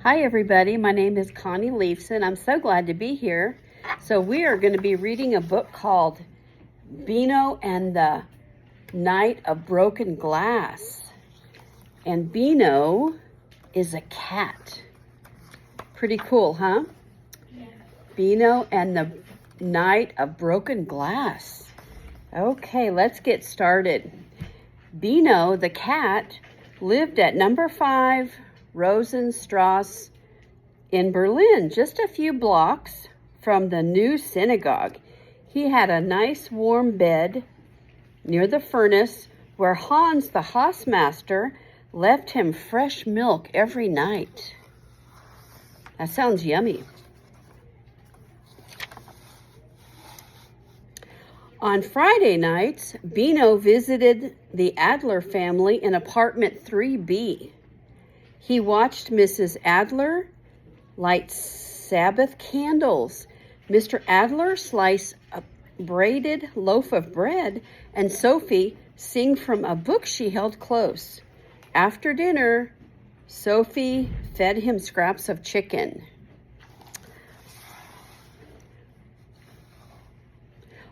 Hi everybody, my name is Connie Leifsen. I'm so glad to be here. So we are going to be reading a book called Beano and the Night of Broken Glass. And Beano is a cat. Pretty cool, huh? Yeah. Beano and the Night of Broken Glass. Okay, let's get started. Beano, the cat, lived at number 5 Rosenstrasse in Berlin, just a few blocks from the new synagogue. He had a nice warm bed near the furnace where Hans, the housemaster, left him fresh milk every night. That sounds yummy. On Friday nights, Beano visited the Adler family in apartment 3B. He watched Mrs. Adler light Sabbath candles, Mr. Adler slice a braided loaf of bread, and Sophie sing from a book she held close. After dinner, Sophie fed him scraps of chicken.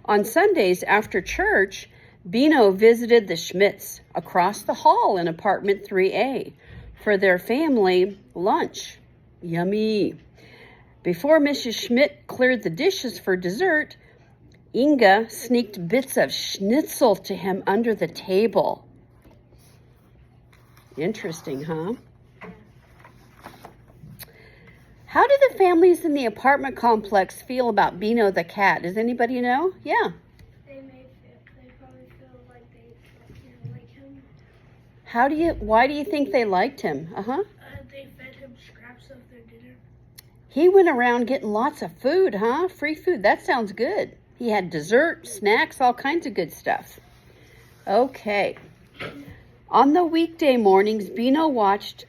On Sundays after church, Beano visited the Schmidts across the hall in apartment 3A for their family lunch. Yummy. Before Mrs. Schmidt cleared the dishes for dessert, Inga sneaked bits of schnitzel to him under the table. Interesting, huh? How do the families in the apartment complex feel about Beano the cat? Does anybody know? Yeah. They probably feel like they like him. Why do you think they liked him? They fed him scraps of their dinner. He went around getting lots of food, huh? Free food. That sounds good. He had dessert, snacks, all kinds of good stuff. Okay. On the weekday mornings, Beano watched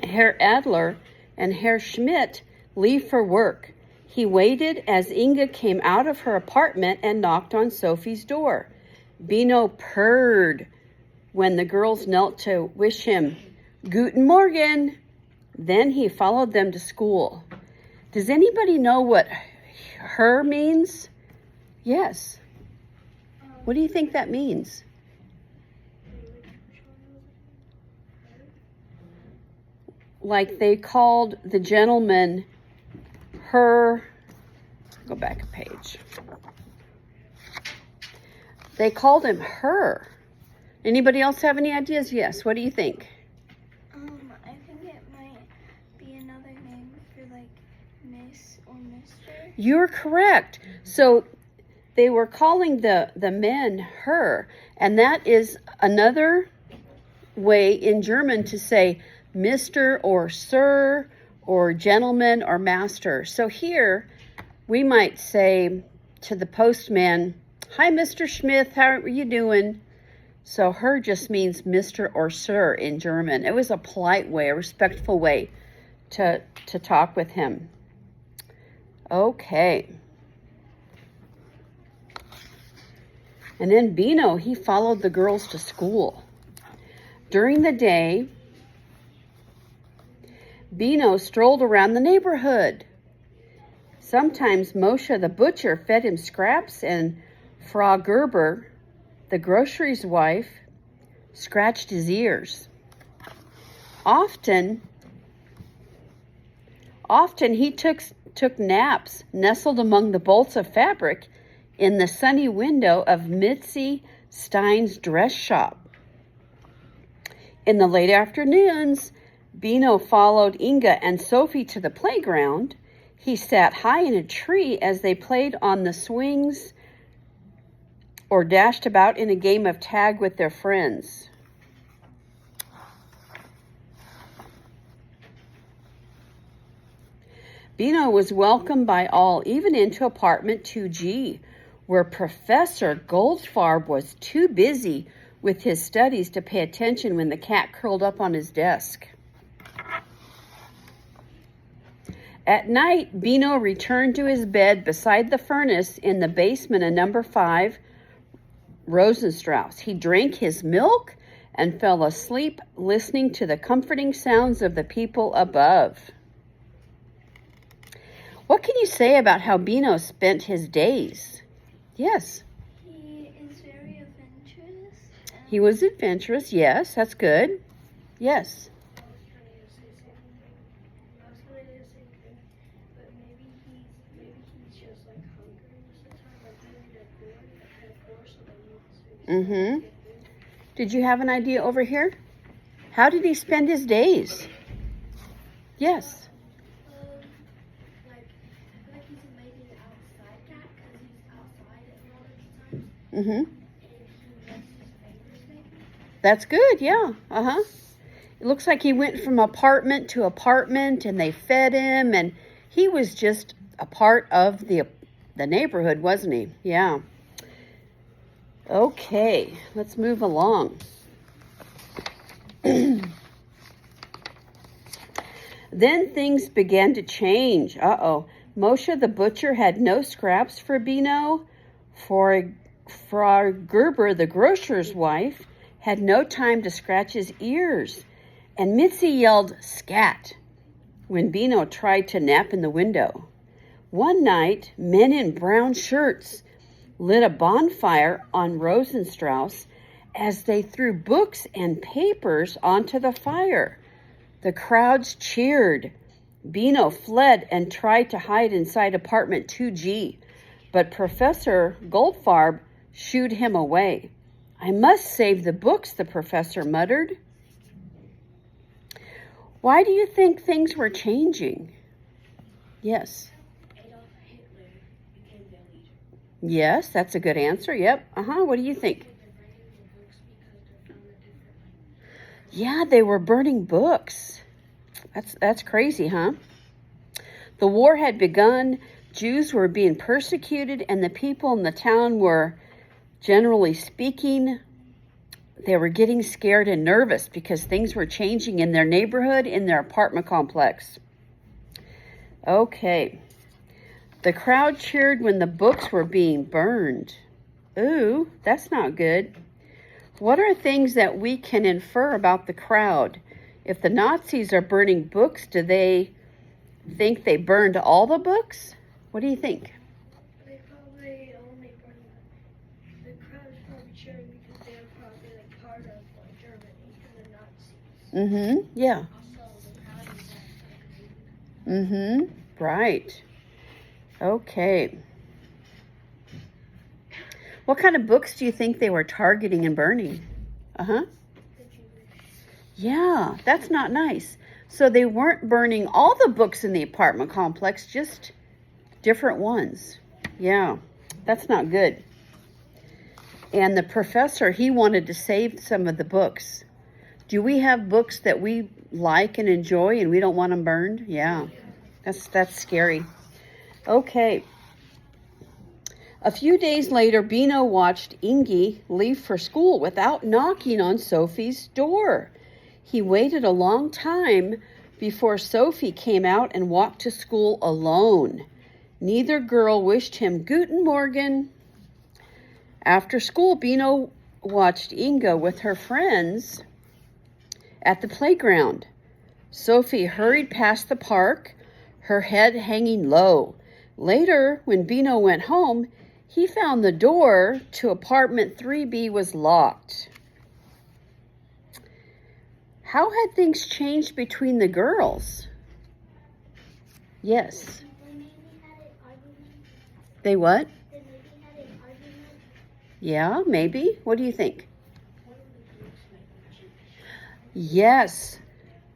Herr Adler and Herr Schmidt leave for work. He waited as Inga came out of her apartment and knocked on Sophie's door. Beano purred when the girls knelt to wish him Guten Morgen. Then he followed them to school. Does anybody know what her means? Yes. What do you think that means? Like they called the gentleman her, go back a page. They called him her. Anybody else have any ideas? Yes. What do you think? I think it might be another name for like Miss or Mister. You're correct. So they were calling the men her, and that is another way in German to say Mr. or Sir or gentleman or master. So here we might say to the postman, "Hi, Mr. Smith, how are you doing?" So her just means Mr. or Sir in German. It was a polite way, a respectful way to talk with him. Okay. And then Beano, he followed the girls to school. During the day, Beano strolled around the neighborhood. Sometimes Moshe the butcher fed him scraps, and Frau Gerber, the grocery's wife, scratched his ears. Often he took naps nestled among the bolts of fabric in the sunny window of Mitzi Stein's dress shop. In the late afternoons, Beano followed Inga and Sophie to the playground. He sat high in a tree as they played on the swings or dashed about in a game of tag with their friends. Beano was welcomed by all, even into apartment 2G, where Professor Goldfarb was too busy with his studies to pay attention when the cat curled up on his desk. At night, Beano returned to his bed beside the furnace in the basement of number 5 Rosenstrauss. He drank his milk and fell asleep listening to the comforting sounds of the people above. What can you say about how Bino spent his days? Yes. He is very adventurous. He was adventurous, yes, that's good. Yes. Mm-hmm. Did you have an idea over here? How did he spend his days? Yes. Like he's a maybe an outside cat because he's outside a lot of the time. Mm-hmm. And he loves his neighbors maybe. That's good, yeah. Uh-huh. It looks like he went from apartment to apartment and they fed him and he was just a part of the neighborhood, wasn't he? Yeah. Okay, let's move along. Then things began to change. Uh-oh. Moshe the butcher had no scraps for Bino. Frau Gerber, the grocer's wife, had no time to scratch his ears. And Mitzi yelled, "Scat," when Bino tried to nap in the window. One night, men in brown shirts lit a bonfire on Rosenstrauss as they threw books and papers onto the fire. The crowds cheered. Bino fled and tried to hide inside apartment 2G, but Professor Goldfarb shooed him away. "I must save the books," the professor muttered. Why do you think things were changing? Yes. Adolf Hitler became their leader. Yes, that's a good answer. Yep. What do you think? Yeah, they were burning books. That's crazy, huh? The war had begun. Jews were being persecuted, and the people in the town were, generally speaking, they were getting scared and nervous because things were changing in their neighborhood, in their apartment complex. Okay. The crowd cheered when the books were being burned. Ooh, that's not good. What are things that we can infer about the crowd? If the Nazis are burning books, do they think they burned all the books? What do you think? They probably only burned the crowd is probably cheering because they're probably like part of like Germany and the Nazis. Mm-hmm. Yeah. Also, the crowd is Mm-hmm. Right. Okay. What kind of books do you think they were targeting and burning? Uh-huh. Yeah, that's not nice. So they weren't burning all the books in the apartment complex, just different ones. Yeah, that's not good. And the professor, he wanted to save some of the books. Do we have books that we like and enjoy and we don't want them burned? Yeah, that's scary. Okay. A few days later, Bino watched Ingi leave for school without knocking on Sophie's door. He waited a long time before Sophie came out and walked to school alone. Neither girl wished him Guten Morgen. After school, Bino watched Inga with her friends at the playground. Sophie hurried past the park, her head hanging low. Later, when Bino went home, he found the door to apartment 3B was locked. How had things changed between the girls? Yes. They what? Yeah, maybe. What do you think? Yes,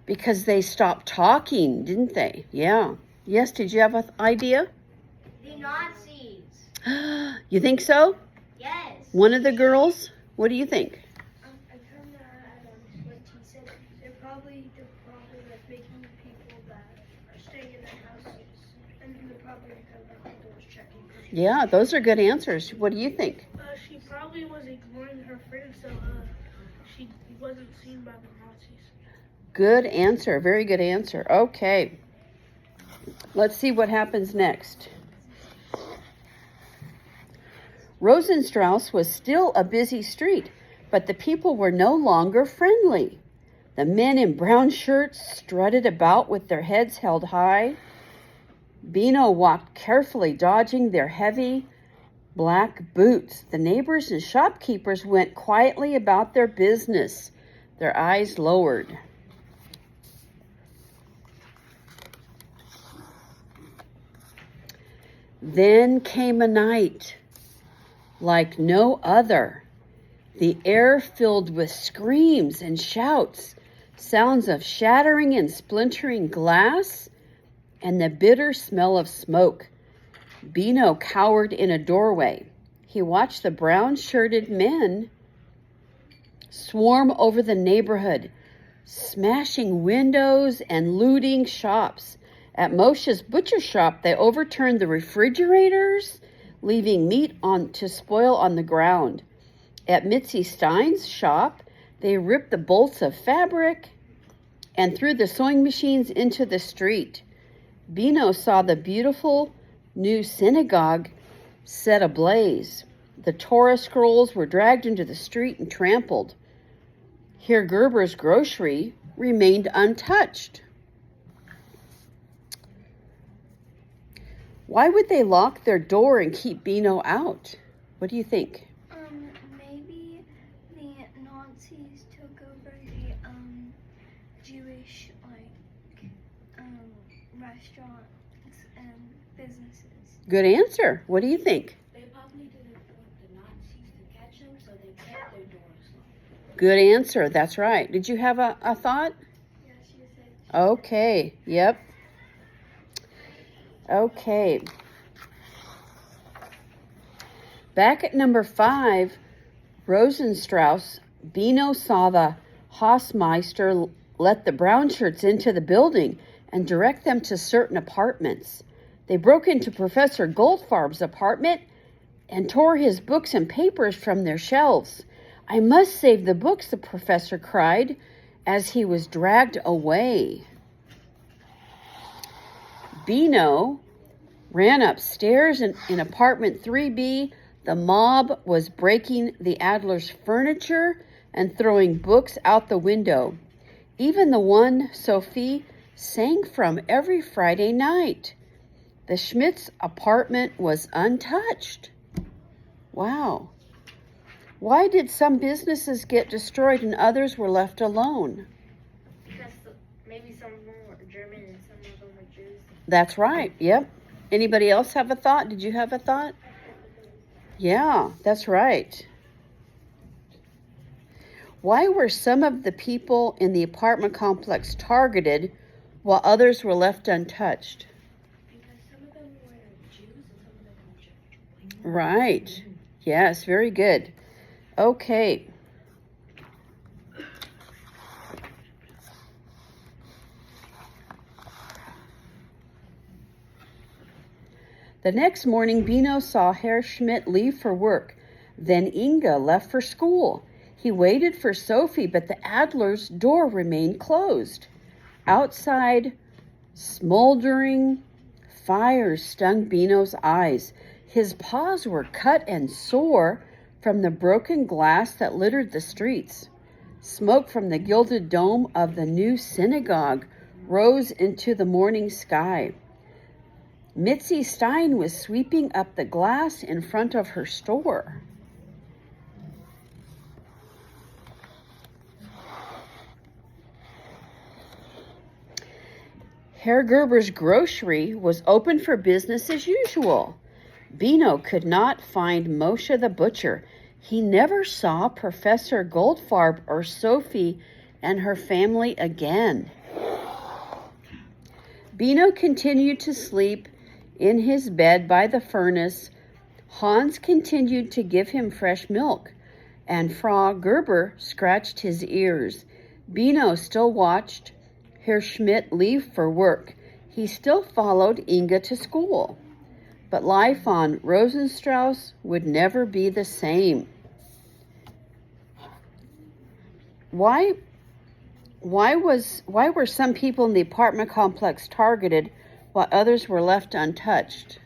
because they stopped talking, didn't they? Yeah. Yes, did you have an idea? The Nazis. You think so? Yes. One of the girls? What do you think? I kind of what he said. They're probably like making people that are staying in their houses, and then they're probably kind of like doors checking. Yeah, those are good answers. What do you think? She probably was ignoring her friends, so she wasn't seen by the Nazis. Good answer. Very good answer. Okay. Let's see what happens next. Rosenstrauss was still a busy street, But the people were no longer friendly. The men in brown shirts strutted about with their heads held high. Bino walked carefully, dodging their heavy black boots. The neighbors and shopkeepers went quietly about their business, their eyes lowered. Then came a night like no other. The air filled with screams and shouts, sounds of shattering and splintering glass, and the bitter smell of smoke. Bino cowered in a doorway. He watched the brown-shirted men swarm over the neighborhood, smashing windows and looting shops. At Moshe's butcher shop, they overturned the refrigerators, leaving meat to spoil on the ground. At Mitzi Stein's shop, they ripped the bolts of fabric and threw the sewing machines into the street. Bino saw the beautiful new synagogue set ablaze. The Torah scrolls were dragged into the street and trampled. Herr Gerber's grocery remained untouched. Why would they lock their door and keep Bino out? What do you think? Maybe the Nazis took over the Jewish restaurants and businesses. Good answer. What do you think? They probably didn't want the Nazis to catch them, so they kept their doors locked. Good answer. That's right. Did you have a thought? Yes, you said. Okay. Yep. Okay. Back at number 5, Rosenstrauss, Bino saw the Hausmeister let the brown shirts into the building and direct them to certain apartments. They broke into Professor Goldfarb's apartment and tore his books and papers from their shelves. I must save the books, the professor cried as he was dragged away. Bino ran upstairs in apartment 3B. The mob was breaking the Adler's furniture and throwing books out the window. Even the one Sophie sang from every Friday night. The Schmidt's apartment was untouched. Wow. Why did some businesses get destroyed and others were left alone? Because maybe some of them were German and some of them were Jews. That's right. Yep. Anybody else have a thought? Did you have a thought? Yeah, that's right. Why were some of the people in the apartment complex targeted while others were left untouched? Because some of them were Jews and some of them were Jews. Right. Yes, very good. Okay. The next morning, Bino saw Herr Schmidt leave for work. Then Inga left for school. He waited for Sophie, but the Adler's door remained closed. Outside, smoldering fires stung Bino's eyes. His paws were cut and sore from the broken glass that littered the streets. Smoke from the gilded dome of the new synagogue rose into the morning sky. Mitzi Stein was sweeping up the glass in front of her store. Herr Gerber's grocery was open for business as usual. Bino could not find Moshe the butcher. He never saw Professor Goldfarb or Sophie and her family again. Bino continued to sleep in his bed by the furnace. Hans continued to give him fresh milk, and Frau Gerber scratched his ears. Bino still watched Herr Schmidt leave for work. He still followed Inga to school. But life on Rosenstrauss would never be the same. Why were some people in the apartment complex targeted while others were left untouched?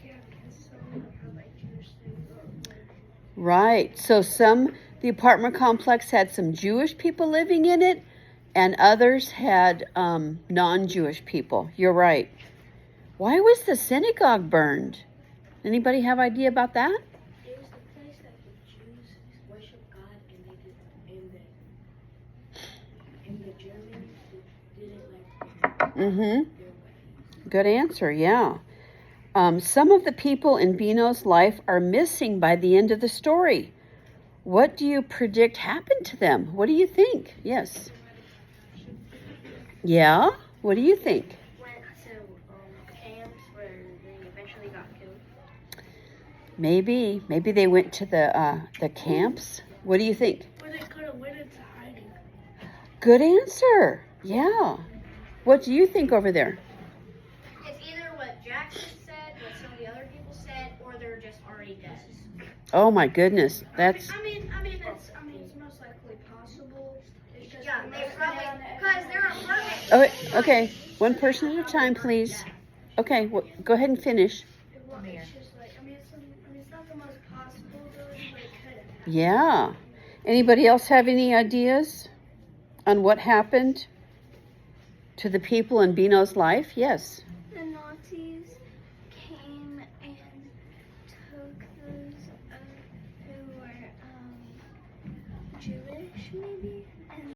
Yeah, because some of them had like Jewish things on. Right. So some The apartment complex had some Jewish people living in it, and others had non-Jewish people. You're right. Why was the synagogue burned? Anybody have idea about that? It was the place that the Jews worship God, and they did, and the Germans didn't like Mm-hmm. their ways. Good answer, yeah. Some of the people in Bino's life are missing by the end of the story. What do you predict happened to them? What do you think? Yes. Yeah? What do you think? Went to camps where they eventually got killed. Maybe they went to the camps. What do you think? Or they could have went into hiding. Good answer. Yeah. What do you think over there? It's either what Jackson said, what some of the other people said, or they're just already dead. Oh my goodness. That's I mean, it's most likely possible. It's just Yeah, they probably, because they're apartment. okay. One person at a time, please. Okay, go ahead and finish. It's just like, it's not the most possible, really, but it could have happened. Yeah. Anybody else have any ideas on what happened to the people in Bino's life? Yes. The Nazis came and took those who were Jewish, maybe?